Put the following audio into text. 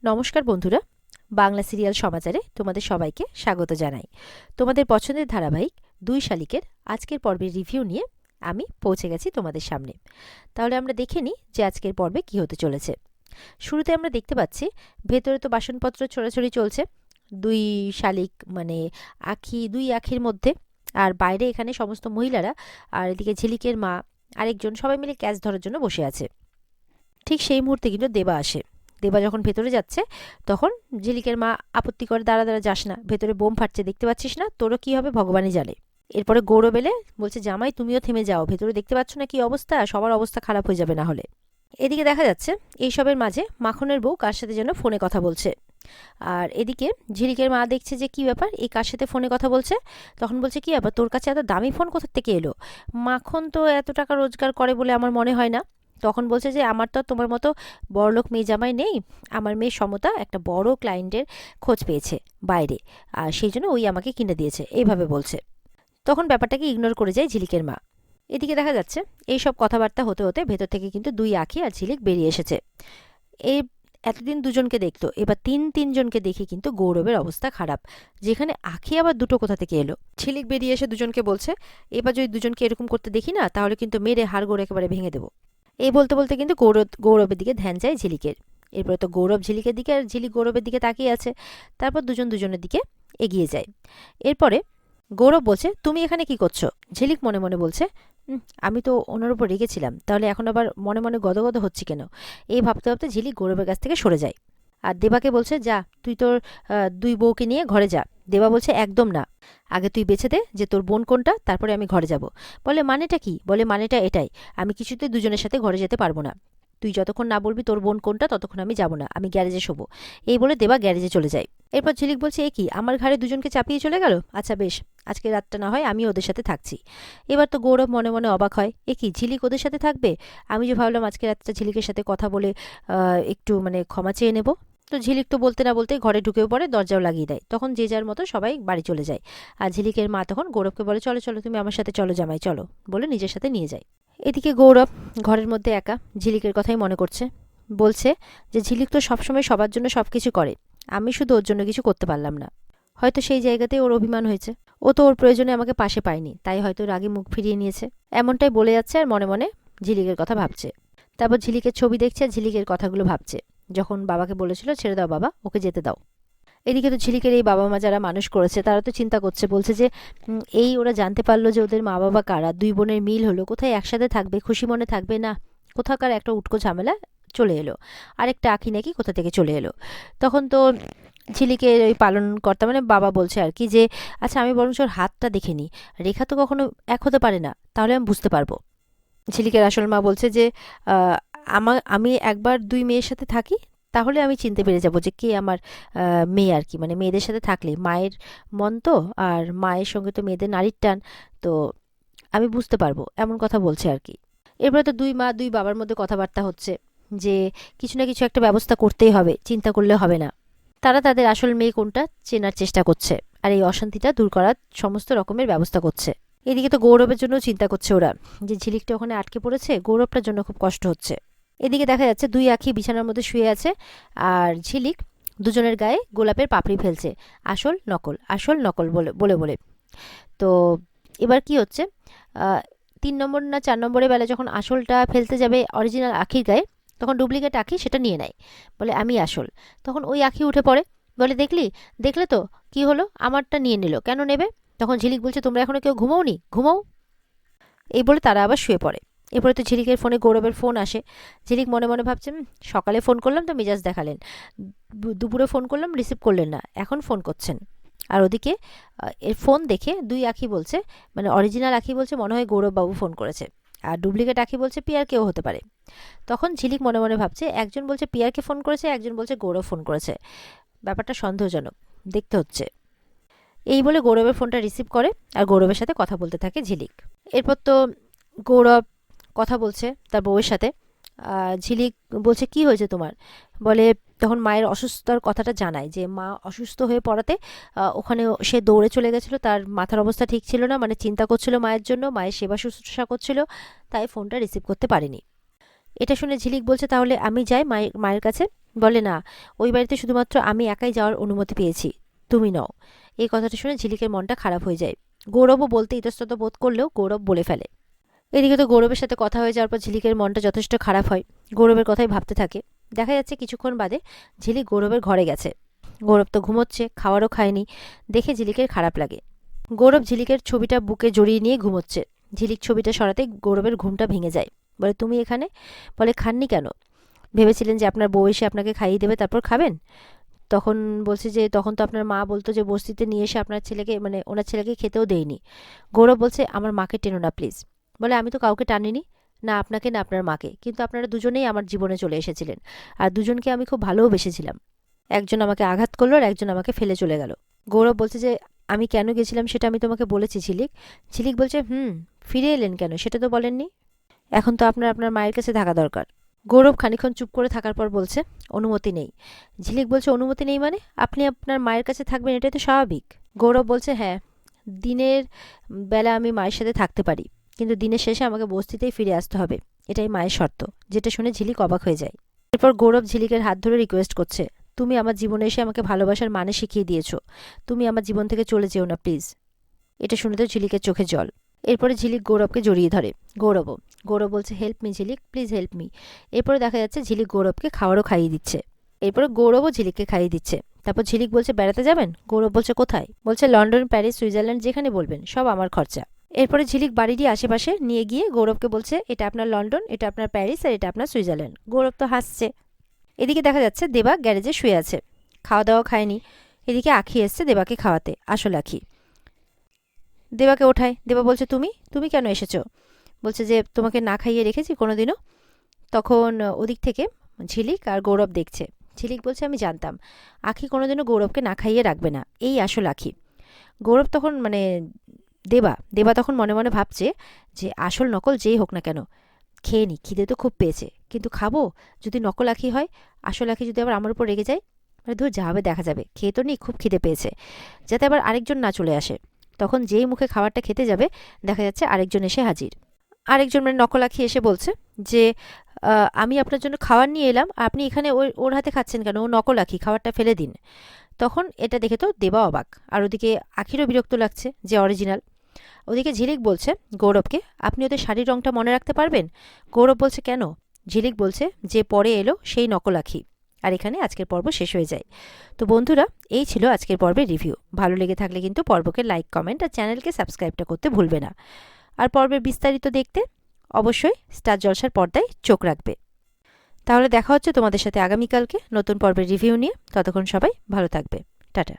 নমস্কার বন্ধুরা, বাংলা সিরিয়াল সমাচারে তোমাদের সবাইকে স্বাগত জানাই। তোমাদের পছন্দের ধারাবাহিক দুই শালিকের আজকের পর্বের রিভিউ নিয়ে আমি পৌঁছে গেছি তোমাদের সামনে। তাহলে আমরা দেখে নিই যে আজকের পর্বে কি হতে চলেছে। শুরুতে আমরা দেখতে পাচ্ছি ভেতরে তো বাসনপত্র ছোড়াছড়ি চলছে দুই শালিক মানে দুই আখির মধ্যে, আর বাইরে এখানে সমস্ত মহিলারা আর এদিকে ঝিলিকের মা আরেকজন সবাই মিলে ক্যাচ ধরার জন্য বসে আছে। ঠিক সেই মুহূর্তে কিন্তু দেবা আসে। দেবা যখন ভেতরে যাচ্ছে তখন ঝিলিকের মা আপত্তি করে, দাঁড়া দাঁড়া যাস না, ভেতরে বোম ফাটছে দেখতে পাচ্ছিস না, তোরও কি হবে ভগবানই জানে। এরপরে গৌরব এলে বলছে, জামাই তুমিও থেমে যাও, ভেতরে দেখতে পাচ্ছ না কি অবস্থা, সবার অবস্থা খারাপ হয়ে যাবে না হলে। এদিকে দেখা যাচ্ছে এইসবের মাঝে মাখনের বউ কার সাথে যেন ফোনে কথা বলছে, আর এদিকে ঝিলিকের মা দেখছে যে কি ব্যাপার, এই কার সাথে ফোনে কথা বলছে। তখন বলছে, কি ব্যাপার, তোর কাছে এত দামি ফোন কোথা থেকে এলো? মাখন তো এত টাকা রোজগার করে বলে আমার মনে হয় না। তখন বলছে যে আমার তো তোমার মতো বড়লোক মেয়ে জামাই নেই, আমার মেয়ে সমতা একটা বড় ক্লায়েন্টের খোঁজ পেয়েছে বাইরে, আর সেই জন্য ওই আমাকে কিনে দিয়েছে, এইভাবে বলছে। তখন ব্যাপারটাকে ইগনোর করে যায় ঝিলিকের মা। এদিকে দেখা যাচ্ছে এই সব কথাবার্তা হতে হতে ভেতর থেকে কিন্তু দুই আঁখি আর ঝিলিক বেরিয়ে এসেছে। এই এতদিন দুজনকে দেখতো, এবার তিনজনকে দেখে কিন্তু গৌরবের অবস্থা খারাপ। যেখানে আঁখি আবার দুটো কোথা থেকে এলো। ঝিলিক বেরিয়ে এসে দুজনকে বলছে, এবার যদি দুজনকে এরকম করতে দেখি না তাহলে কিন্তু মেরে হাড়গোড় একেবারে ভেঙে দেবো। এই বলতে বলতে কিন্তু গৌরবের দিকে ধ্যান যায় ঝিলিকের। এরপরে তো গৌরব ঝিলিকের দিকে আর ঝিলিক গৌরবের দিকে তাকিয়ে আছে। তারপর দুজন দুজনের দিকে এগিয়ে যায়। এরপরে গৌরব বলছে, তুমি এখানে কি করছো? ঝিলিক মনে মনে বলছে, আমি তো ওনার উপর রেগেছিলাম, তাহলে এখন আবার মনে মনে গদগদ হচ্ছে কেন?" এই ভাবতে ভাবতে ঝিলিক গৌরবের কাছ থেকে সরে যায়। আর দেবাকে বলছে, যা তুই তোর দুই বউকে নিয়ে ঘরে যা। দেবা বলছে, একদম না, আগে তুই বেছে দে যে তোর বোন কোনটা, তারপরে আমি ঘরে যাব। বলে, মানেটা কি? বলে, মানেটা এটাই, আমি কিছুতে দুজনের সাথে ঘরে যেতে পারবো না। তুই যতক্ষণ না বলবি তোর বোন কোনটা ততক্ষণ আমি যাব না, আমি গ্যারেজে শোবো। এই বলে দেবা গ্যারেজে চলে যায়। এরপর ঝিলিক বলছে, এ কি, আমার ঘাড়ে দুজনকে চাপিয়ে চলে গেল? আচ্ছা বেশ, আজকে রাতটা না হয় আমি ওদের সাথে থাকছি। এবার তো গৌরব মনে মনে অবাক হয়, এ কি, ঝিলিক ওদের সাথে থাকবে? আমি যে ভাবলাম আজকে রাতটা ঝিলিকের সাথে কথা বলে একটু মানে ক্ষমা চেয়ে নেব। তো ঝিলিক তো বলতে না বলতেই ঘরে ঢুকেও পড়ে, দরজাও লাগিয়ে দেয়। তখন যে যার মতো সবাই বাড়ি চলে যায়। আর ঝিলিকের মা তখন গৌরবকে বলে, চলো চলো তুমি আমার সাথে চলো জামাই, চলো, বলে নিজের সাথে নিয়ে যায়। এদিকে গৌরব ঘরের মধ্যে একা ঝিলিকের কথাই মনে করছে। বলছে যে ঝিলিক তো সবসময় সবার জন্য সবকিছু করে, আমি শুধু ওর জন্য কিছু করতে পারলাম না। হয়তো সেই জায়গাতেই ওর অভিমান হয়েছে, ও তো ওর প্রয়োজনে আমাকে পাশে পায়নি, তাই হয়তো রাগে মুখ ফিরিয়ে নিয়েছে। এমনটাই বলে যাচ্ছে আর মনে মনে ঝিলিকের কথা ভাবছে। তারপর ঝিলিকের ছবি দেখছে আর ঝিলিকের কথাগুলো ভাবছে, যখন বাবাকে বলেছিল ছেড়ে দাও বাবা, ওকে যেতে দাও। এদিকে তো ঝিলিকের এই বাবা মা যারা মানুষ করেছে তারা তো চিন্তা করছে, বলছে যে এই ওরা জানতে পারলো যে ওদের মা বাবা কারা, দুই বোনের মিল হলো, কোথায় একসাথে থাকবে, খুশি মনে থাকবে না, কোথাকার একটা উটকো ঝামেলা চলে এলো, আরেকটা আঁখি নাকি কোথা থেকে চলে এলো। তখন তো ঝিলিকের ওই পালনকর্তা মানে বাবা বলছে আর কি যে, আচ্ছা আমি বরঞ্চ ওর হাতটা দেখে নিই, রেখা তো কখনো এক হতে পারে না, তাহলে আমি বুঝতে পারবো। ঝিলিকের আসল মা বলছে যে আমি একবার দুই মেয়ের সাথে থাকি, তাহলে আমি চিনতে পেরে যাব যে কে আমার মেয়ে আর কি, মানে মেয়েদের সাথে থাকলে মায়ের মন তো, আর মায়ের সঙ্গে তো মেয়েদের নারীর টান, তো আমি বুঝতে পারবো, এমন কথা বলছে আর কি। এরপরে তো দুই মা দুই বাবার মধ্যে কথাবার্তা হচ্ছে যে কিছু না কিছু একটা ব্যবস্থা করতেই হবে, চিন্তা করলে হবে না। তারা তাদের আসল মেয়ে কোনটা চেনার চেষ্টা করছে, আর এই অশান্তিটা দূর করার সমস্ত রকমের ব্যবস্থা করছে। এদিকে তো গৌরবের জন্য চিন্তা করছে ওরা, যে ঝিলিকটা ওখানে আটকে পড়েছে, গৌরবটার জন্য খুব কষ্ট হচ্ছে। এদিকে দেখা যাচ্ছে দুই আঁখি বিছানার মধ্যে শুয়ে আছে, আর ঝিলিক দুজনের গায়ে গোলাপের পাপড়ি ফেলছে, আসল নকল আসল নকল বলে বলে বলে। তো এবার কি হচ্ছে, 3 নম্বর না 4 নম্বরের বেলা যখন আসলটা ফেলতে যাবে অরিজিনাল আঁখির গায়ে, তখন ডুপ্লিকেট আঁখি সেটা নিয়ে নেয়, বলে আমি আসল। তখন ওই আঁখি উঠে পড়ে, বলে, দেখলে তো কি হলো, আমারটা নিয়ে নিল, কেন নেবে? তখন ঝিলিক বলছে, তোমরা এখনো কেউ ঘুমাওনি, ঘুমাও। এই বলে তারা আবার শুয়ে পড়ে। এরপরে তো ঝিলিকের ফোনে গৌরবের ফোন আসে। ঝিলিক মনে মনে ভাবছে, সকালে ফোন করলাম তো মেজাজ দেখালেন, দুপুরে ফোন করলাম রিসিভ করলেন না, এখন ফোন করছেন। আর ওদিকে এর ফোন দেখে দুই আঁখি বলছে, মানে অরিজিনাল আঁখি বলছে মনে হয় গৌরববাবু ফোন করেছে, আর ডুপ্লিকেট আঁখি বলছে পিয়ার কেউ হতে পারে। তখন ঝিলিক মনে মনে ভাবছে, একজন বলছে পিয়ারকে ফোন করেছে, একজন বলছে গৌরব ফোন করেছে, ব্যাপারটা সন্দেহজনক, দেখতে হচ্ছে। এই বলে গৌরবের ফোনটা রিসিভ করে আর গৌরবের সাথে কথা বলতে থাকে ঝিলিক। এরপর তো গৌরব কথা বলছে তার বউয়ের সাথে। ঝিলিক বলছে, কি হয়েছে তোমার? বলে, তখন মায়ের অসুস্থতার কথাটা জানায়, যে মা অসুস্থ হয়ে পড়াতে ওখানে সে দৌড়ে চলে গেছিলো, তার মাথার অবস্থা ঠিক ছিল না, মানে চিন্তা করছিল মায়ের জন্য, মায়ের সেবা শুশ্রূষা করছিল, তাই ফোনটা রিসিভ করতে পারেনি। এটা শুনে ঝিলিক বলছে, তাহলে আমি যাই মায়ের কাছে? বলে, না, ওই বাড়িতে শুধুমাত্র আমি একাই যাওয়ার অনুমতি পেয়েছি, তুমি নও। এই কথাটা শুনে ঝিলিকের মনটা খারাপ হয়ে যায়। গৌরবও বলতে ইতস্তত বোধ করলেও গৌরব বলে ফেলে। এদিকে তো গৌরবের সাথে কথা হয়ে যাওয়ার পর ঝিলিকের মনটা যথেষ্ট খারাপ হয়। গৌরবের কথাই ভাবতে থাকে। দেখা যাচ্ছে কিছুক্ষণ বাদে ঝিলিক গৌরবের ঘরে গেছে। গৌরব তো ঘুমোচ্ছে, খাওয়ারও খায়নি। দেখে ঝিলিকের খারাপ লাগে। গৌরব ঝিলিকের ছবিটা বুকে জড়িয়ে নিয়ে ঘুমোচ্ছে। ঝিলিক ছবিটা সরাতে গৌরবের ঘুমটা ভেঙে যায়। বলে, তুমি এখানে? বলে, খাননি কেন? ভেবেছিলেন যে আপনার বউ এসে আপনাকে খাইয়ে দেবে, তারপর খাবেন? তখন বলছে যে তখন তো আপনার মা বলতো যে বস্তিতে নিয়ে এসে আপনার ছেলেকে, মানে ওনার ছেলেকে খেতেও দেয়নি। গৌরব বলছে, আমার মাকে টেনো না প্লিজ। বলে, আমি তো কাউকে টানিনি, না আপনাকে না আপনার মাকে, কিন্তু আপনারা দুজনেই আমার জীবনে চলে এসেছিলেন, আর দুজনকে আমি খুব ভালোও বেসেছিলাম। একজন আমাকে আঘাত করলো আর একজন আমাকে ফেলে চলে গেল। গৌরব বলছে যে আমি কেন গেছিলাম সেটা আমি তোমাকে বলেছি ঝিলিক। ঝিলিক বলছে, ফিরে এলেন কেন সেটা তো বলেননি। এখন তো আপনার আপনার মায়ের কাছে থাকা দরকার। গৌরব খানিকক্ষণ চুপ করে থাকার পর বলছে, অনুমতি নেই। ঝিলিক বলছে, অনুমতি নেই মানে? আপনি আপনার মায়ের কাছে থাকবেন, এটাই তো স্বাভাবিক। গৌরব বলছে, হ্যাঁ, দিনের বেলা আমি মায়ের সাথে থাকতে পারি, কিন্তু দিনের শেষে আমাকে বস্তিতেই ফিরে আসতে হবে, এটাই মায়ের শর্ত। যেটা শুনে ঝিলিক অবাক হয়ে যায়। এরপর গৌরব ঝিলিকের হাত ধরে রিকোয়েস্ট করছে, তুমি আমার জীবনে এসে আমাকে ভালোবাসার মানে শিখিয়ে দিয়েছো, তুমি আমার জীবন থেকে চলে যেও না প্লিজ। এটা শুনে তো ঝিলিকের চোখে জল। এরপরে ঝিলিক গৌরবকে জড়িয়ে ধরে। গৌরব বলছে, help me Jhilik, please help me. এরপরে দেখা যাচ্ছে ঝিলিক গৌরবকে খাওয়ারও খাইয়ে দিচ্ছে। এরপরে গৌরবও ঝিলিককে খাইয়ে দিচ্ছে। তারপর ঝিলিক বলছে, বেড়াতে যাবেন? গৌরব বলছে, কোথায়? বলছে, লন্ডন, প্যারিস, সুইজারল্যান্ড, যেখানে বলবেন, সব আমার খরচা। এরপরে ঝিলিক বাড়িরই আশেপাশে নিয়ে গিয়ে গৌরবকে বলছে, এটা আপনার লন্ডন, এটা আপনার প্যারিস, আর এটা আপনার সুইজারল্যান্ড। গৌরব তো হাসছে। এদিকে দেখা যাচ্ছে দেবা গ্যারেজে শুয়ে আছে, খাওয়া দাওয়া খায়নি। এদিকে আখি এসছে দেবাকে খাওয়াতে, আসল আখি। দেবাকে ওঠায়। দেবা বলছে, তুমি তুমি কেন এসেছো? বলছে যে তোমাকে না খাইয়ে রেখেছি কোনোদিনও। তখন ওদিক থেকে ঝিলিক আর গৌরব দেখছে। ঝিলিক বলছে, আমি জানতাম আখি কোনোদিনও গৌরবকে না খাইয়ে রাখবে না, এই আসল আখি। গৌরব তখন মানে দেবা দেবা তখন মনে মনে ভাবছে যে আসল নকল যেই হোক না কেন, খেয়ে নি, খিদে তো খুব পেয়েছে, কিন্তু খাবো যদি নকল আখি হয়, আসল আখি যদি আবার আমার উপর রেগে যায়, মানে ধর যা হবে দেখা যাবে, খেয়ে তো নি, খুব খিদে পেয়েছে, যাতে আবার আরেকজন না চলে আসে। তখন যেই মুখে খাবারটা খেতে যাবে, দেখা যাচ্ছে আরেকজন এসে হাজির। আরেকজন মানে নকল আখি এসে বলছে যে আমি আপনার জন্য খাবার নিয়ে এলাম, আপনি এখানে ওর হাতে খাচ্ছেন কেন? ও নকল আখি, খাবারটা ফেলে দিন। তখন এটা দেখে তো দেবা অবাক, আর ওদিকে আখিরও বিরক্ত লাগছে যে অরিজিনাল। ওদিকে ঝিলিক বলছে গৌরবকে, আপনি ওদের শাড়ির রংটা মনে রাখতে পারবেন? গৌরব বলছে, কেন? ঝিলিক বলছে, যে পরে এলো সেই নকল আখি। আর এখানে আজকের পর্ব শেষ হয়ে যায়। তো বন্ধুরা, এই ছিল আজকের পর্বের রিভিউ। ভালো লেগে থাকলে কিন্তু পর্বকে লাইক, কমেন্ট আর চ্যানেলকে সাবস্ক্রাইবটা করতে ভুলবে না। আর পর্বের বিস্তারিত দেখতে অবশ্যই স্টার জলসার পর্দায় চোখ রাখবে। তাহলে দেখা হচ্ছে তোমাদের সাথে আগামীকালকে নতুন পর্বের রিভিউ নিয়ে। ততক্ষণ সবাই ভালো থাকবে। টাটা।